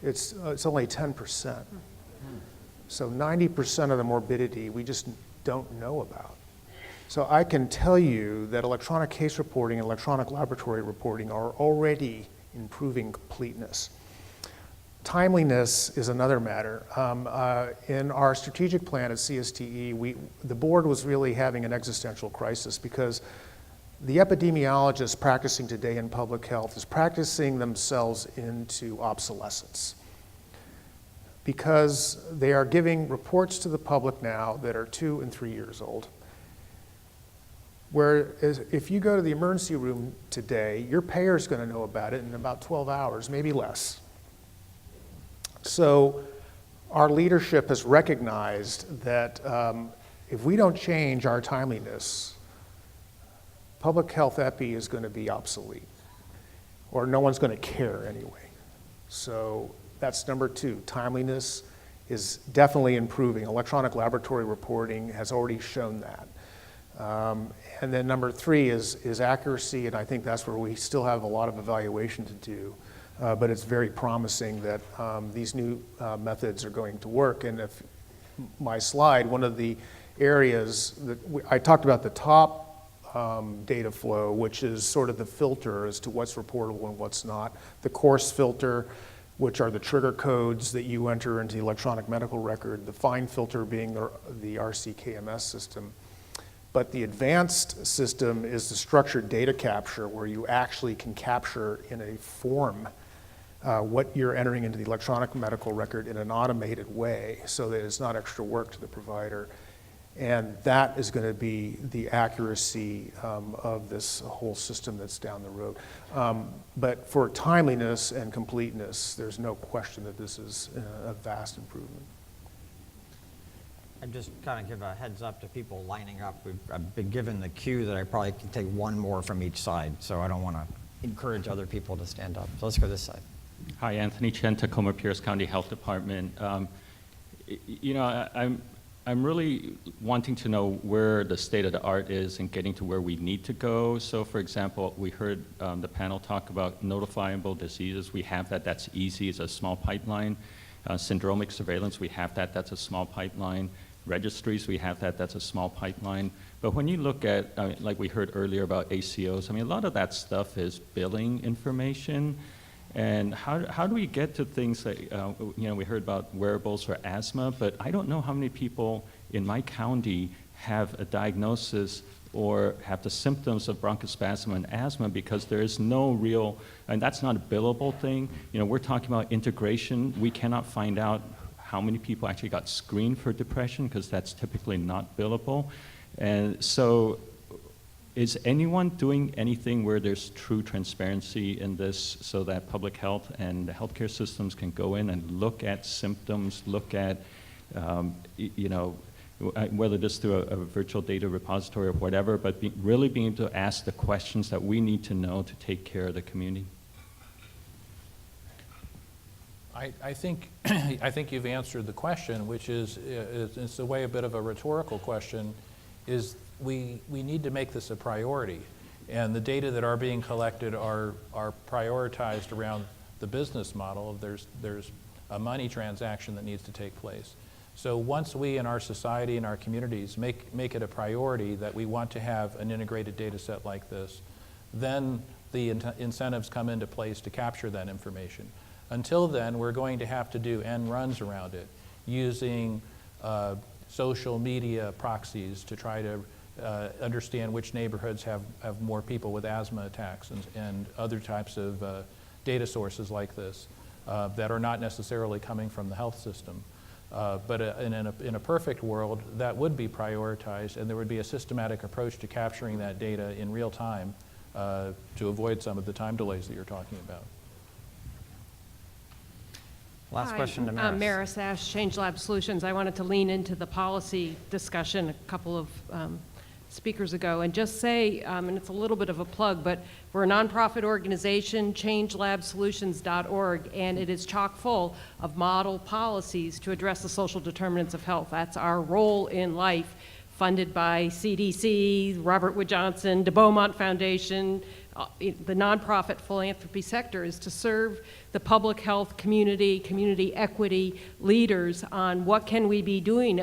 [SPEAKER 2] It's only 10%. So 90% of the morbidity we just don't know about. So I can tell you that electronic case reporting and electronic laboratory reporting are already improving completeness. Timeliness is another matter. In our strategic plan at CSTE, the board was really having an existential crisis because the epidemiologists practicing today in public health is practicing themselves into obsolescence because they are giving reports to the public now that are 2 and 3 years old. Whereas if you go to the emergency room today, your payer is going to know about it in about 12 hours, maybe less. So our leadership has recognized that if we don't change our timeliness, public health epi is going to be obsolete, or no one's going to care anyway. So that's number 2. Timeliness is definitely improving. Electronic laboratory reporting has already shown that. And then number 3 is accuracy, and I think that's where we still have a lot of evaluation to do. But it's very promising that these new methods are going to work. And if my slide, one of the areas that I talked about the top data flow, which is sort of the filter as to what's reportable and what's not. The coarse filter, which are the trigger codes that you enter into the electronic medical record. The fine filter being the RCKMS system. But the advanced system is the structured data capture, where you actually can capture in a form what you're entering into the electronic medical record in an automated way so that it's not extra work to the provider. And that is going to be the accuracy of this whole system that's down the road. But for timeliness and completeness, there's no question that this is a vast improvement.
[SPEAKER 1] I'd just kind of give a heads up to people lining up. I've been given the cue that I probably can take one more from each side, so I don't want to encourage other people to stand up. So let's go this side.
[SPEAKER 11] Hi, Anthony Chen, Tacoma Pierce County Health Department. You know, I'm really wanting to know where the state of the art is in getting to where we need to go. So for example, we heard the panel talk about notifiable diseases. We have that, that's easy, it's a small pipeline. Syndromic surveillance, we have that, that's a small pipeline. Registries, we have that, that's a small pipeline. But when you look at, like we heard earlier about ACOs, I mean, a lot of that stuff is billing information. And how do we get to things that, you know, we heard about wearables for asthma, but I don't know how many people in my county have a diagnosis or have the symptoms of bronchospasm and asthma because there is no real, and that's not a billable thing. You know, we're talking about integration. We cannot find out how many people actually got screened for depression because that's typically not billable. And so is anyone doing anything where there's true transparency in this so that public health and the healthcare systems can go in and look at symptoms, look at, you know, whether this through a virtual data repository or whatever, but really being able to ask the questions that we need to know to take care of the community?
[SPEAKER 4] I think I think you've answered the question, which is it's a way a bit of a rhetorical question. Is we need to make this a priority, and the data that are being collected are prioritized around the business model. There's a money transaction that needs to take place. So once we in our society and our communities make it a priority that we want to have an integrated data set like this, then the incentives come into place to capture that information. Until then, we're going to have to do end runs around it, using social media proxies to try to understand which neighborhoods have more people with asthma attacks and other types of data sources like this that are not necessarily coming from the health system. But in a perfect world, that would be prioritized, and there would be a systematic approach to capturing that data in real time to avoid some of the time delays that you're talking about.
[SPEAKER 1] Last question to Maris.
[SPEAKER 12] Maris Ash, Change Lab Solutions. I wanted to lean into the policy discussion a couple of speakers ago and just say, and it's a little bit of a plug, but we're a nonprofit organization, changelabsolutions.org, and it is chock full of model policies to address the social determinants of health. That's our role in life, funded by CDC, Robert Wood Johnson, the Beaumont Foundation. The nonprofit philanthropy sector is to serve the public health community equity leaders on what can we be doing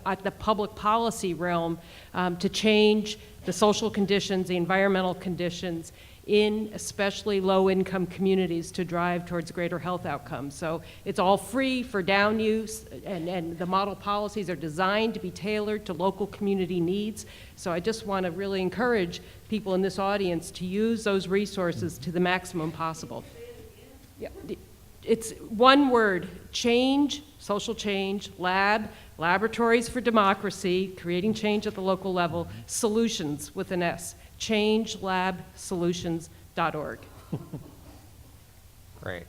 [SPEAKER 12] at the public policy realm to change the social conditions, the environmental conditions in especially low-income communities to drive towards greater health outcomes. So it's all free for down use, and the model policies are designed to be tailored to local community needs. So I just want to really encourage people in this audience to use those resources to the maximum possible. Yeah, it's one word: change, social change, laboratories for democracy, creating change at the local level, solutions with an S. changelabsolutions.org.
[SPEAKER 1] Great.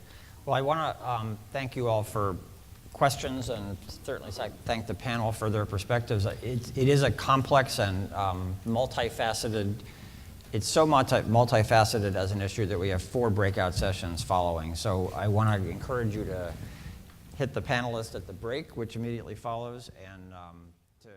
[SPEAKER 1] Well, I want to thank you all for questions, and certainly thank the panel for their perspectives. It is a complex and multifaceted. It's so multifaceted as an issue that we have 4 breakout sessions following. So I want to encourage you to hit the panelists at the break, which immediately follows, and to